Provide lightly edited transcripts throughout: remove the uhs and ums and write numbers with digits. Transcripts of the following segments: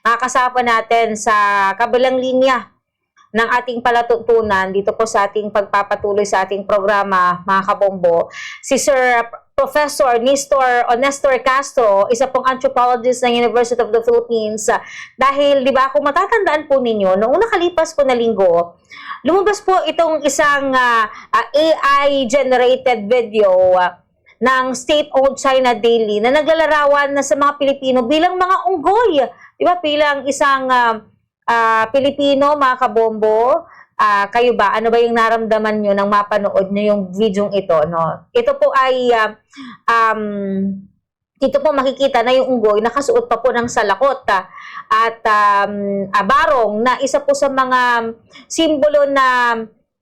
makakasama natin sa kabilang linya ng ating palatuntunan dito po sa ating pagpapatuloy sa ating programa, mga kabombo, si Sir Professor Nestor Castro, isa pong anthropologist ng University of the Philippines. Dahil, di ba, kung matatandaan po ninyo, noong nakalipas po na linggo, lumabas po itong isang AI-generated video ng state-owned China Daily na naglalarawan na sa mga Pilipino bilang mga unggoy. Di ba, bilang isang Pilipino, mga kabombo, kayo ba, ano ba yung naramdaman nyo nang mapanood nyo yung video ito, no? Ito po ay, dito po makikita na yung unggoy nakasuot pa po ng salakot at barong na isa po sa mga simbolo na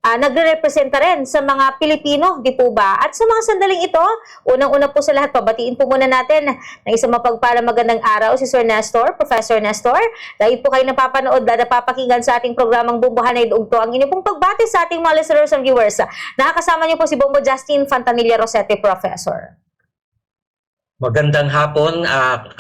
nagre-representa rin sa mga Pilipino, di po ba? At sa mga sandaling ito, unang-una po sa lahat, pabatiin po muna natin ng isang mapagpalang magandang araw si Sir Nestor, Professor Nestor. Dahil po kayo napapanood at napapakinggan sa ating programang Bumbuhanay Dugto, ang inyong pong pagbati sa ating mga listeners and viewers. Nakakasama niyo po si Bombo Justin Fantanilla Rosete, Professor. Magandang hapon,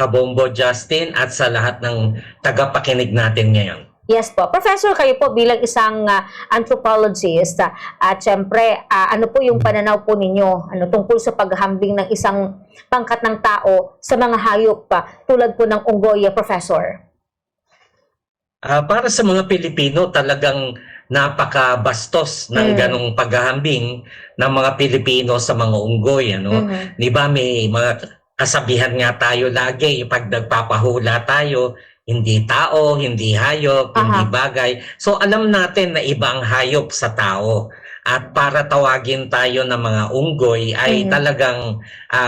Kabombo Justin, at sa lahat ng tagapakinig natin ngayon. Yes po. Professor, kayo po bilang isang anthropologist at syempre, ano po yung pananaw po ninyo tungkol sa paghahambing ng isang pangkat ng tao sa mga hayop tulad po ng unggoy, Professor? Para sa mga Pilipino, talagang napakabastos ng ganong paghahambing ng mga Pilipino sa mga unggoy. Di ba, may mga kasabihan nga tayo lagi, pag nagpapahula tayo, hindi tao, hindi hayop, hindi bagay. So alam natin na iba ang hayop sa tao. At para tawagin tayo ng mga unggoy ay talagang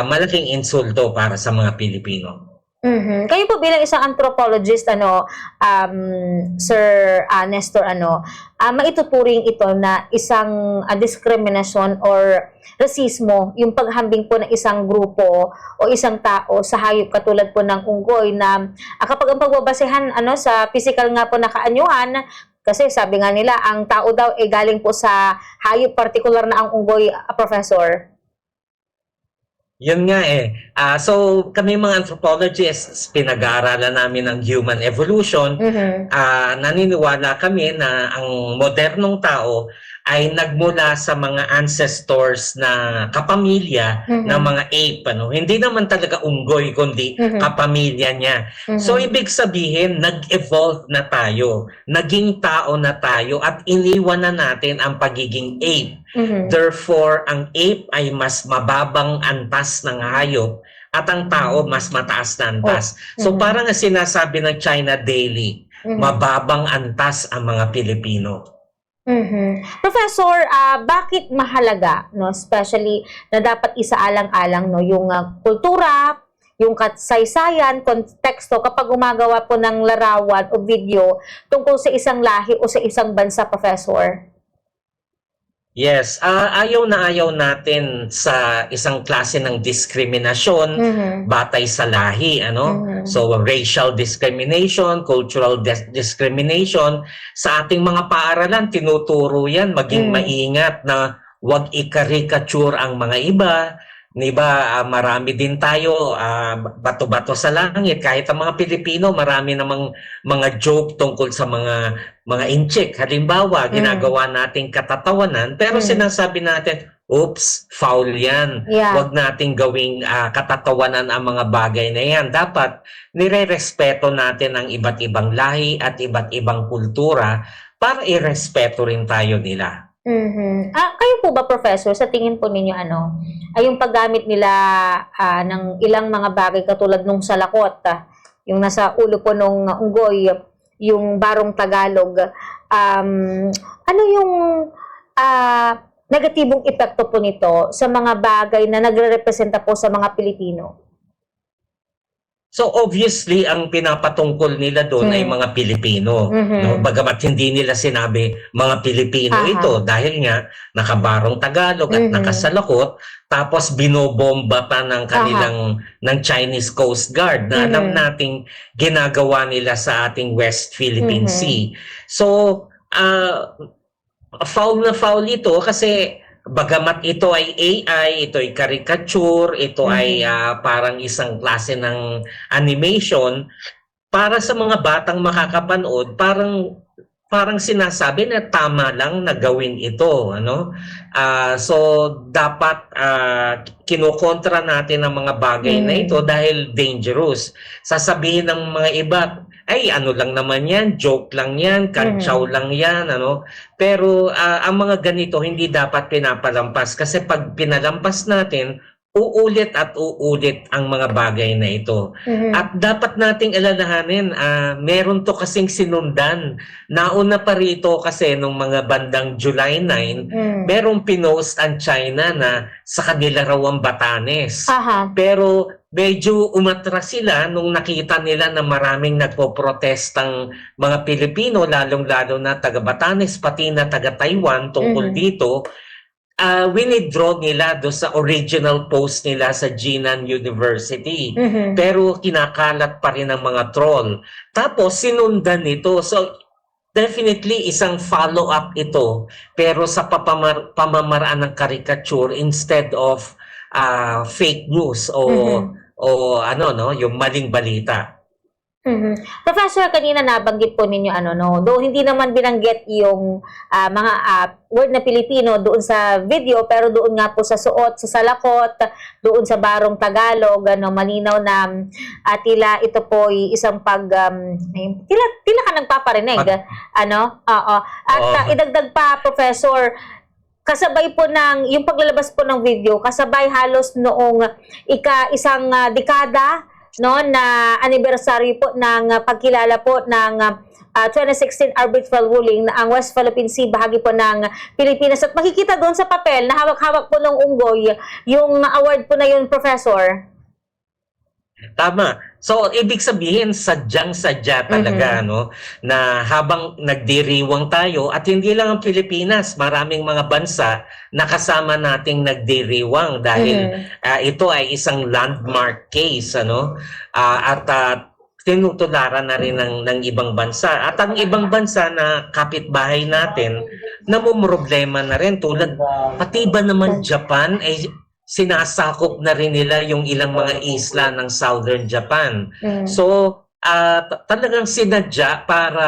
malaking insulto para sa mga Pilipino. Kayo po bilang isang anthropologist, Sir Nestor, maituturing ito na isang diskriminasyon or rasismo, yung paghambing po ng isang grupo o isang tao sa hayop katulad po ng unggoy na kapag ang pagbabasehan sa physical nga po na kaanyuhan, kasi sabi nga nila, ang tao daw galing po sa hayop, particular na ang unggoy, Professor. Yun nga so kami mga anthropologists, pinag-aaralan namin ang human evolution. Naniniwala kami na ang modernong tao ay nagmula sa mga ancestors na kapamilya ng mga ape. Hindi naman talaga unggoy, kundi kapamilya niya. So ibig sabihin, nag-evolve na tayo, naging tao na tayo at iniwan na natin ang pagiging ape. Therefore, ang ape ay mas mababang antas ng hayop at ang tao mas mataas na antas. So parang sinasabi ng China Daily, mababang antas ang mga Pilipino. Professor, bakit mahalaga, especially na dapat isaalang-alang yung kultura, yung kasaysayan, konteksto kapag gumagawa po ng larawan o video tungkol sa isang lahi o sa isang bansa, Professor? Yes, ayaw natin sa isang klase ng diskriminasyon batay sa lahi, So racial discrimination, cultural discrimination, sa ating mga paaralan tinuturo 'yan, maging maingat na huwag i-caricature ang mga iba. Diba, marami din tayo bato-bato sa langit. Kahit ang mga Pilipino, marami namang mga joke tungkol sa mga inchik. Halimbawa, ginagawa nating katatawanan, pero sinasabi natin, oops, foul yan. Huwag nating gawing katatawanan ang mga bagay na yan. Dapat nire-respeto natin ang iba't ibang lahi at iba't ibang kultura para irespeto rin tayo nila. Kayo po ba, Professor, sa tingin po ninyo ay yung paggamit nila ng ilang mga bagay katulad nung salakot, yung nasa ulo po nung unggoy, yung barong Tagalog, ano yung negatibong epekto po nito sa mga bagay na nagre-representa po sa mga Pilipino? So obviously, ang pinapatungkol nila doon ay mga Pilipino. Bagamat hindi nila sinabi mga Pilipino ito dahil nga nakabarong Tagalog at nakasalakot, tapos binobomba pa ng kanilang ng Chinese Coast Guard na alam nating ginagawa nila sa ating West Philippine Sea. So foul na foul ito kasi bagamat ito ay AI, ito ay caricature, ito ay parang isang klase ng animation, para sa mga batang makakapanood, parang sinasabi na tama lang na gawin ito, ano? So dapat kinokontra natin ang mga bagay na ito dahil dangerous. Sasabihin ng mga iba, ay ano lang naman yan, joke lang yan, kantsaw lang yan, ano? Pero ang mga ganito hindi dapat pinapalampas kasi pag pinalampas natin, uulit at uulit ang mga bagay na ito. At dapat nating alalahanin, meron to kasing sinundan. Nauna pa rito kasi nung mga bandang July 9, merong pinost ang China na sa kanila raw ang Batanes. Pero medyo umatras sila nung nakita nila na maraming nagpo-protestang mga Pilipino, lalong-lalo na taga Batanes, pati na taga Taiwan tungkol dito. Winidraw nila do sa original post nila sa Jinan University. Pero kinakalat pa rin ng mga troll. Tapos sinundan nito. So definitely isang follow-up ito. Pero sa pamamaraan ng caricature instead of fake news o ano no, yung maling balita. Professor, kanina nabanggit po ninyo though hindi naman binanggit yung mga word na Pilipino doon sa video, pero doon nga po sa suot, sa salakot, doon sa barong Tagalog, malinaw na tila ito po ay isang tila ka nagpaparinig. Oo. At idagdag pa, Professor, kasabay po yung paglalabas po ng video, kasabay halos noong isang dekada na anniversary po ng pagkilala po ng 2016 arbitral ruling na ang West Philippine Sea bahagi po ng Pilipinas. At makikita doon sa papel na hawak-hawak po ng unggoy yung award po na yun, Professor. Tama. So, ibig sabihin, sadyang-sadya talaga, no? Na habang nagdiriwang tayo, at hindi lang ang Pilipinas, maraming mga bansa na kasama nating nagdiriwang dahil ito ay isang landmark case, ano? At tinutularan na rin ng ibang bansa. At ang ibang bansa na kapitbahay natin, namumroblema na rin. Tulad, pati ba naman Japan, sinasakop na rin nila yung ilang mga isla ng Southern Japan. So, talagang sinadya para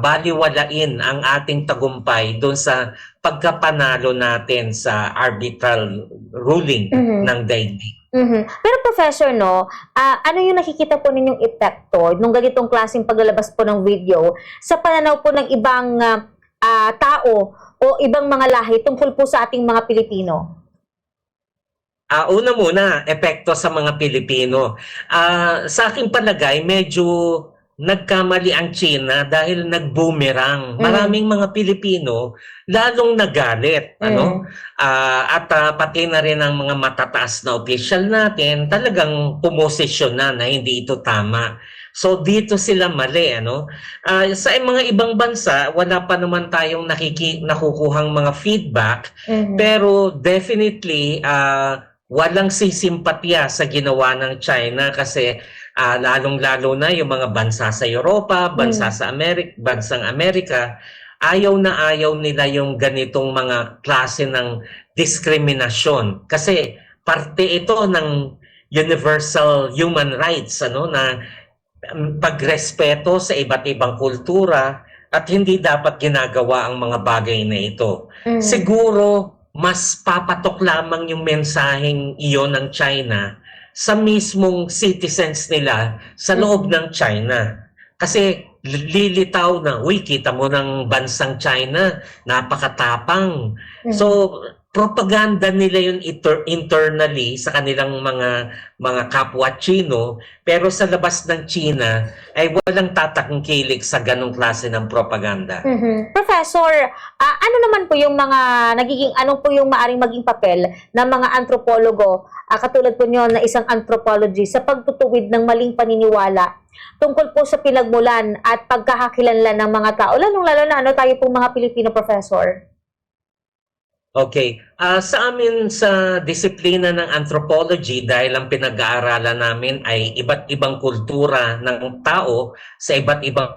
baliwalain ang ating tagumpay doon sa pagkapanalo natin sa arbitral ruling ng daigdig. Pero Professor, ano yung nakikita po ninyong epekto nung ganitong klaseng paglalabas po ng video sa pananaw po ng ibang tao o ibang mga lahi tungkol po sa ating mga Pilipino? Una muna, epekto sa mga Pilipino. Sa aking palagay, medyo nagkamali ang China dahil nag-boomerang. Maraming mga Pilipino lalong nagalit. At pati na rin ang mga matataas na opisyal natin talagang pumosisyon na hindi ito tama. So dito sila mali. Sa mga ibang bansa, wala pa naman tayong nakukuhang mga feedback. Pero definitely, walang sisimpatya sa ginawa ng China kasi lalong-lalo na yung mga bansa sa Europa, bansang Amerika, ayaw na ayaw nila yung ganitong mga klase ng diskriminasyon. Kasi parte ito ng universal human rights, na pagrespeto sa iba't ibang kultura at hindi dapat ginagawa ang mga bagay na ito. Siguro, mas papatok lamang yung mensaheng iyon ng China sa mismong citizens nila sa loob ng China. Kasi lilitaw na, uy, kita mo ng bansang China, napakatapang. So, propaganda nila yun internally sa kanilang mga kapwa Chino, pero sa labas ng China ay walang tatakangkilik sa ganong klase ng propaganda. Professor, ano naman po yung anong po yung maaring maging papel ng mga antropologo, katulad po nyo na isang anthropology sa pagtutuwid ng maling paniniwala tungkol po sa pinagmulan at pagkakakilanlan ng mga tao, lalong-lalo na tayo pong mga Pilipino, Professor? Okay. Sa amin sa disiplina ng anthropology, dahil ang pinag-aaralan namin ay iba't ibang kultura ng tao sa iba't ibang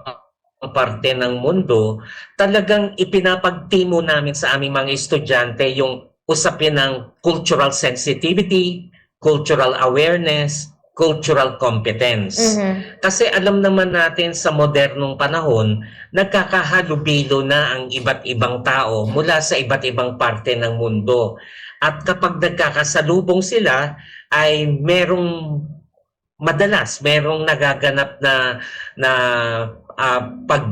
parte ng mundo, talagang ipinapagtimo namin sa aming mga estudyante yung usapin ng cultural sensitivity, cultural awareness, cultural competence. Kasi alam naman natin sa modernong panahon, nagkakahalubilo na ang iba't ibang tao mula sa iba't ibang parte ng mundo. At kapag nagkakasalubong sila, ay merong nagaganap na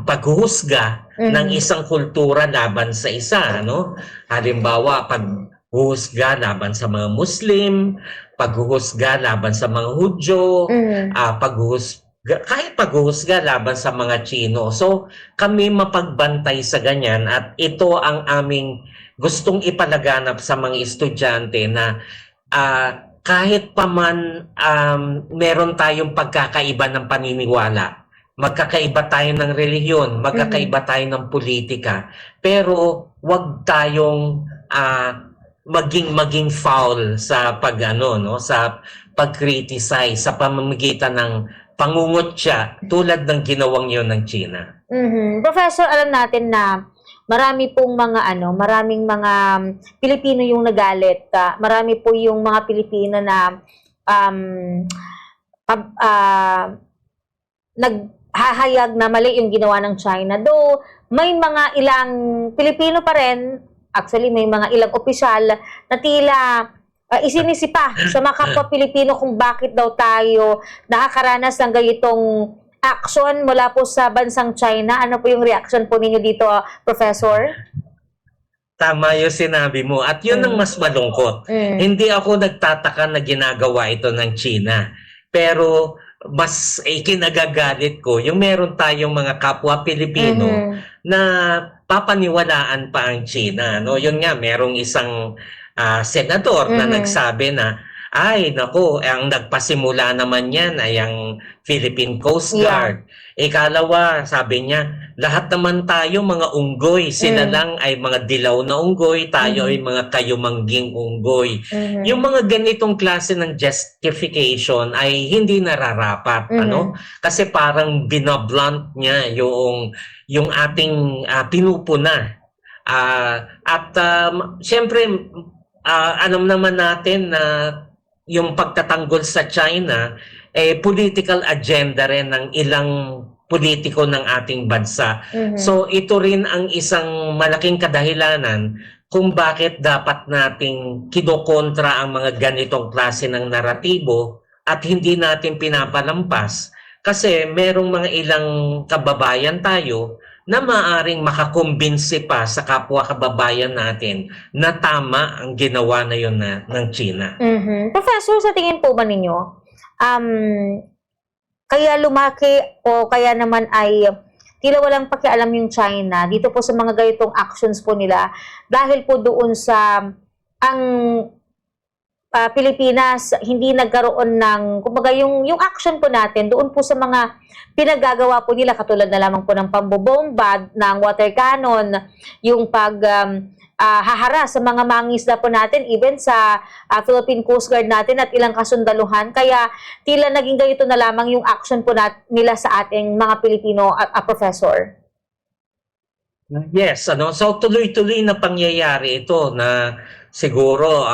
paghuhusga ng isang kultura laban sa isa, no? Halimbawa, paghuhusga laban sa mga Muslim, paghuhusga laban sa mga Hudyo, kahit paghuhusga laban sa mga Chino. So, kami mapagbantay sa ganyan at ito ang aming gustong ipalaganap sa mga estudyante na kahit pa man meron tayong pagkakaiba ng paniniwala, magkakaiba tayo ng relihiyon, magkakaiba tayo ng politika, pero wag tayong maging foul sa sa pag-criticize sa pamamagitan ng pangungutya tulad ng ginawang yon ng China. Professor, alam natin na maraming mga Pilipino yung nagalit. Marami po yung mga Pilipino na naghahayag na mali yung ginawa ng China. Though may mga ilang Pilipino pa rin, actually may mga ilang opisyal na tila isinisi pa sa mga kapwa Pilipino kung bakit daw tayo nakakaranas ng ganitong action mula po sa bansang China. Ano po yung reaction po ninyo dito, Professor? Tama yung sinabi mo. At yun ang mas malungkot. Hindi ako nagtataka na ginagawa ito ng China. Pero mas ikinagagalit ko yung meron tayong mga kapwa Pilipino na papaniwalaan pa ang China. No? Yun nga, merong isang senador na nagsabi na, ay, nako, ang nagpasimula naman yan ay ang Philippine Coast Guard. Ikalawa, sabi niya, lahat naman tayo mga unggoy. Sila lang ay mga dilaw na unggoy, tayo ay mga kayumangging unggoy. Yung mga ganitong klase ng justification ay hindi nararapat. Kasi parang binablunt niya yung ating pinupuna. Siyempre, alam naman natin na yung pagtatanggol sa China, political agenda rin ng ilang politiko ng ating bansa. So ito rin ang isang malaking kadahilanan kung bakit dapat nating kinokontra ang mga ganitong klase ng naratibo at hindi natin pinapalampas. Kasi merong mga ilang kababayan tayo na maaring makakumbinsi pa sa kapwa kababayan natin na tama ang ginawa na yun ng China. Professor, sa tingin po ba ninyo, kaya lumaki o kaya naman ay tila walang pakialam yung China dito po sa mga ganitong actions po nila dahil po doon sa ang Pilipinas hindi nagkaroon ng, kumbaga yung action po natin doon po sa mga pinagagawa po nila katulad na lamang po ng pambobomba, ng water cannon, yung hahara sa mga mangisda po natin, even sa Philippine Coast Guard natin at ilang kasundaluhan. Kaya tila naging ganito na lamang yung action po nila sa ating mga Pilipino, Professor. Yes, so tuloy-tuloy na pangyayari ito na siguro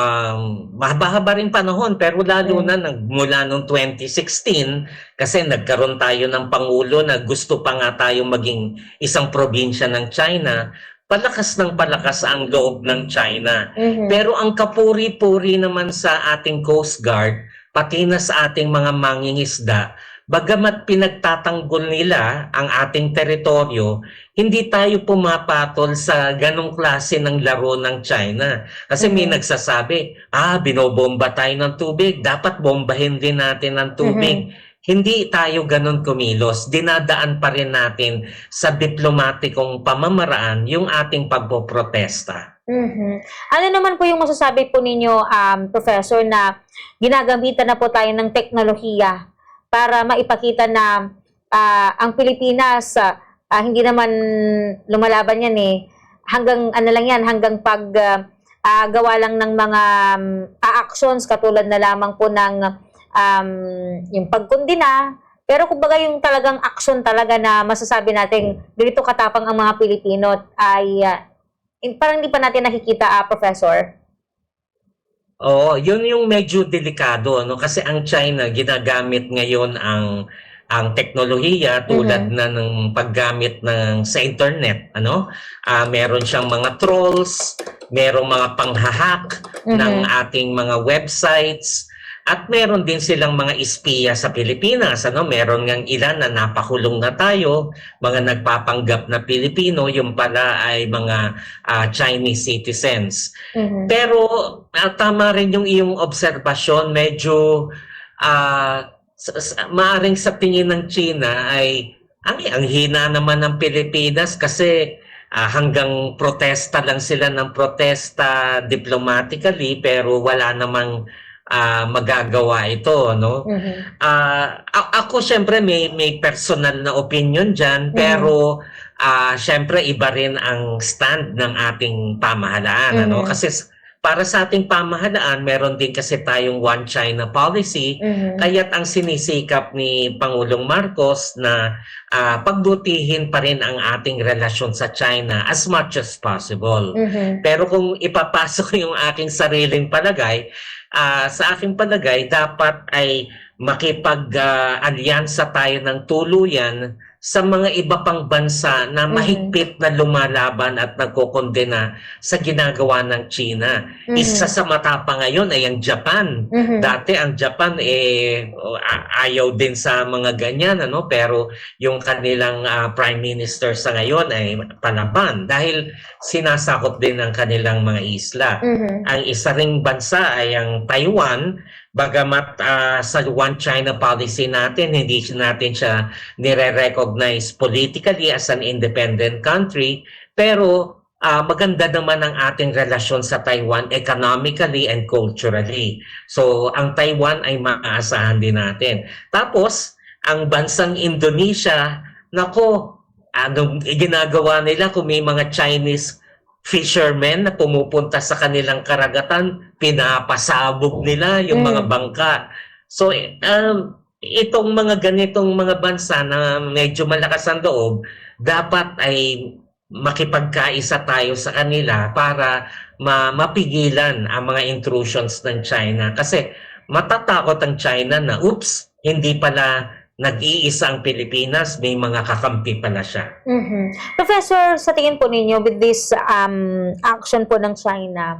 mahaba-haba rin panahon pero lalo na mula noong 2016 kasi nagkaroon tayo ng Pangulo na gusto pa nga tayong maging isang probinsya ng China, palakas ng palakas ang loob ng China. Pero ang kapuri-puri naman sa ating Coast Guard, pati na sa ating mga mangingisda, bagamat pinagtatanggol nila ang ating teritoryo, hindi tayo pumapatol sa ganong klase ng laro ng China. Kasi may nagsasabi, binobomba tayo ng tubig, dapat bombahin din natin ng tubig. Hindi tayo ganon kumilos. Dinadaan pa rin natin sa diplomatikong pamamaraan yung ating pagpoprotesta. Ano naman po yung masasabi po ninyo, Professor, na ginagamitan na po tayo ng teknolohiya para maipakita na ang Pilipinas, hindi naman lumalaban yan hanggang hanggang gawa lang ng mga actions katulad na lamang po ng yung pagkondina. Pero kumbaga yung talagang action talaga na masasabi natin dito katapang ang mga Pilipino ay parang hindi pa natin nakikita, Professor. Oo, yun yung medyo delikado, ano? Kasi ang China ginagamit ngayon ang teknolohiya tulad Mhm. na ng paggamit ng sa internet, ano? Meron siyang mga trolls, merong mga panghahack ng Mhm. ating mga websites, at meron din silang mga espiya sa Pilipinas, ano? Meron ngang ilan na napakulong na tayo, mga nagpapanggap na Pilipino, yung pala ay mga Chinese citizens. Mhm. Pero tama rin yung iyong obserbasyon, medyo maaring sa tingin ng China ay ang hina naman ng Pilipinas kasi hanggang protesta lang sila ng protesta diplomatically pero wala namang magagawa ito, no? Mhm. Ako syempre may personal na opinion diyan Mhm. pero syempre iba rin ang stand ng ating pamahalaan, ano? Mhm. Kasi para sa ating pamahalaan, meron din kasi tayong One China policy, Mhm. kaya't ang sinisikap ni Pangulong Marcos na pagbutihin pa rin ang ating relasyon sa China as much as possible. Mhm. Pero kung ipapasok yung aking sariling palagay, sa aking palagay, dapat ay makipag-alyansa tayo ng tuluyan sa mga iba pang bansa na Mhm. mahigpit na lumalaban at nagkokondena sa ginagawa ng China. Isa Mhm. sa matapang ngayon ay ang Japan. Mhm. Dati ang Japan ayaw din sa mga ganyan, ano? Pero yung kanilang prime minister sa ngayon ay palaban dahil sinasakop din ng kanilang mga isla. Mhm. Ang isa ring bansa ay ang Taiwan, bagamat sa One China policy natin, hindi natin siya nire-recognize politically as an independent country, pero maganda naman ang ating relasyon sa Taiwan economically and culturally. So ang Taiwan ay maaasahan din natin. Tapos, ang bansang Indonesia, nako, anong ginagawa nila kung may mga Chinese fishermen na pumupunta sa kanilang karagatan, pinapasabog nila yung mga Mhm. bangka. So, itong mga ganitong mga bansa na medyo malakas ang loob, dapat ay makipagkaisa tayo sa kanila para mapigilan ang mga intrusions ng China. Kasi matatakot ang China na, oops, hindi pala nag-iisa ang Pilipinas, may mga kakampi pala siya. Mhm. Professor, sa tingin po ninyo with this action po ng China,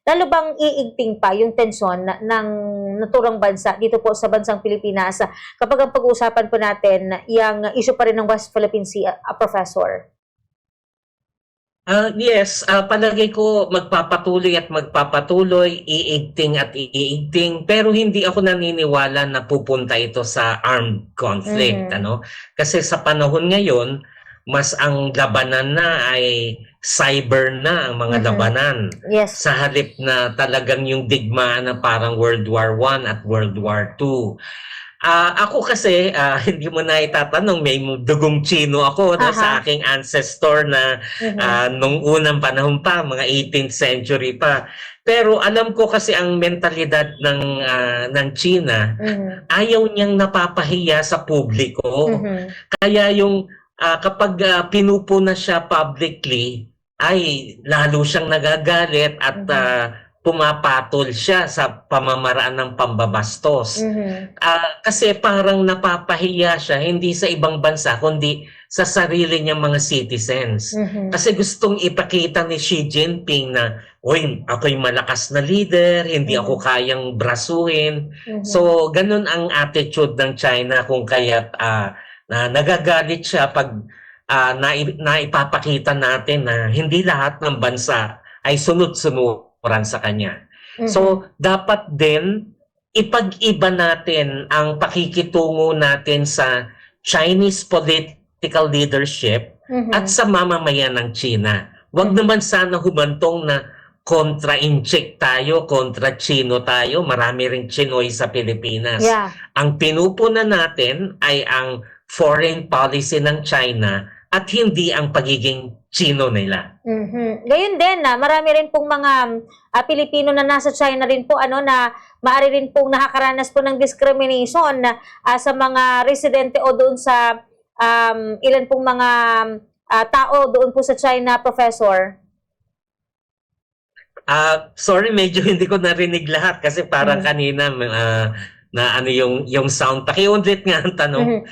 lalo bang iigting pa yung tensyon ng naturang bansa dito po sa bansang Pilipinas kapag ang pag-uusapan po natin yung issue pa rin ng West Philippine Sea, Professor? Yes, palagay ko magpapatuloy at magpapatuloy, iigting at iigting, pero hindi ako naniniwala na pupunta ito sa armed conflict, Mhm. ano? Kasi sa panahon ngayon, mas ang labanan na ay cyber na ang mga Mhm. labanan. Yes. Sa halip na talagang yung digmaan na parang World War I at World War II. Ako kasi, hindi mo na itatanong, may dugong Tsino ako no, sa Aha. aking ancestor na Mhm. nung unang panahon pa, mga 18th century pa. Pero alam ko kasi ang mentalidad ng China, Mhm. ayaw niyang napapahiya sa publiko. Mhm. Kaya yung kapag pinupuna siya publicly, ay lalo siyang nagagalit at Mhm. pumapatol siya sa pamamaraan ng pambabastos. Mhm. Kasi parang napapahiya siya hindi sa ibang bansa kundi sa sarili niyang mga citizens. Mhm. Kasi gustong ipakita ni Xi Jinping na, "Uy, ako'y malakas na leader, hindi ako Mhm. kayang brasuhin." Mhm. So, ganun ang attitude ng China kung kaya't na nagagalit siya pag naipapakita natin na hindi lahat ng bansa ay sunod-sunuran sa kanya. Mhm. So, dapat din ipag-iba natin ang pakikitungo natin sa Chinese political leadership at Mhm. sa mamamayan ng China. Huwag Mhm. naman sana humantong na kontra-incheck tayo, kontra-Chino tayo. Marami ring Chinoy sa Pilipinas. Yeah. Ang pinupunan natin ay ang foreign policy ng China at hindi ang pagiging Chino nila. Mhm. Gayon din na marami rin pong mga Pilipino na nasa China rin po ano na maaari rin pong nakakaranas po ng discrimination na sa mga residente o doon sa ilan pong mga tao doon po sa China, Professor. Sorry, medyo hindi ko narinig lahat kasi parang Mhm. kanina na ano yung sound. Pakiulit nga ang tanong. Mhm.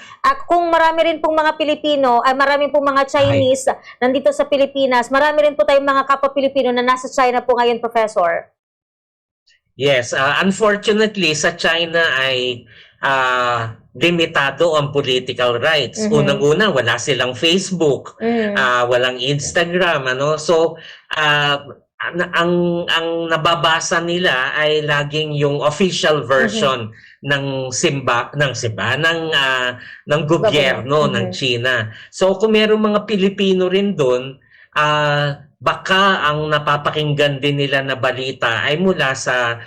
Kung marami rin pong mga Pilipino, ay marami pong mga Chinese nandito sa Pilipinas, marami rin po tayong mga kapwa Pilipino na nasa China po ngayon, Professor. Yes, unfortunately sa China ay limitado ang political rights. Mhm. Unang-una, wala silang Facebook, Mhm. walang Instagram, ano. So, ang nababasa nila ay laging yung official version ng gobyerno ng Mhm. China. So, kung merong mga Pilipino rin doon, baka ang napapakinggan din nila na balita ay mula sa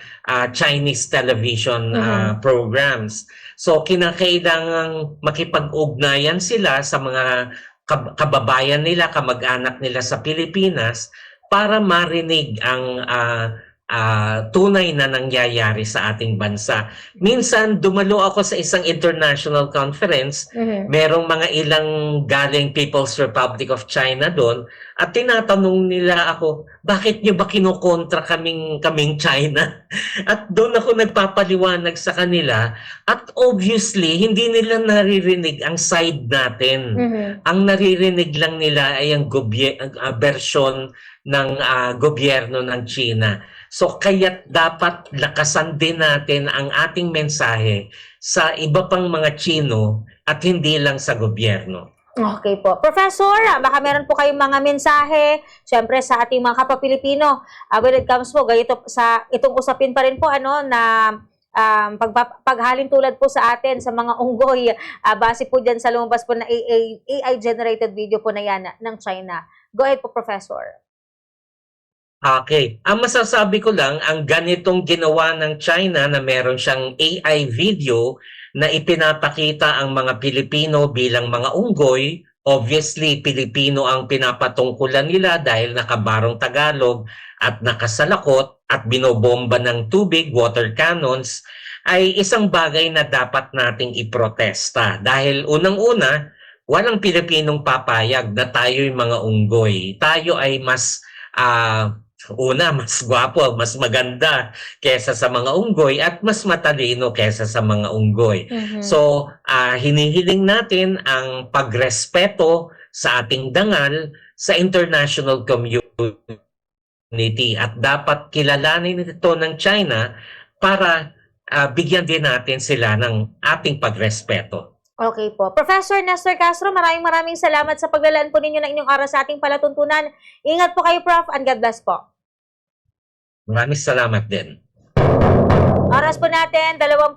Chinese television Mhm. programs. So kinakailangang makipag-ugnayan sila sa mga kababayan nila, kamag-anak nila sa Pilipinas para marinig ang tunay na nangyayari sa ating bansa. Minsan dumalo ako sa isang international conference, Mhm. merong mga ilang galing People's Republic of China doon at tinatanong nila ako, bakit nyo ba kinukontra kaming China? At doon ako nagpapaliwanag sa kanila at obviously hindi nila naririnig ang side natin. Mhm. Ang naririnig lang nila ay ang bersyon ng gobyerno ng China. So kaya't dapat lakasan din natin ang ating mensahe sa iba pang mga Chino at hindi lang sa gobyerno. Okay po. Professor, baka meron po kayong mga mensahe, syempre sa ating mga kapwa Pilipino, when it comes po, ganito sa itong usapin pa rin po na paghalin tulad po sa atin sa mga unggoy, base po dyan sa lumabas po na AI-generated video po na yan ng China. Go ahead po, Professor. Okay. Ang masasabi ko lang, ang ganitong ginawa ng China na meron siyang AI video na ipinapakita ang mga Pilipino bilang mga unggoy, obviously Pilipino ang pinapatungkulan nila dahil nakabarong Tagalog at nakasalakot at binobomba ng tubig, water cannons, ay isang bagay na dapat nating iprotesta. Dahil unang-una, walang Pilipinong papayag na tayo'y mga unggoy. Tayo ay mas mas gwapo, mas maganda kesa sa mga unggoy at mas matalino kesa sa mga unggoy. Mhm. So, hinihiling natin ang pagrespeto sa ating dangal sa international community at dapat kilalanin ito ng China para bigyan din natin sila ng ating pagrespeto. Okay po. Professor Nestor Castro, maraming salamat sa paglalaan po ninyo ng inyong oras sa ating palatuntunan. Ingat po kayo, Prof, and God bless po. Maraming salamat din. Oras po natin, 20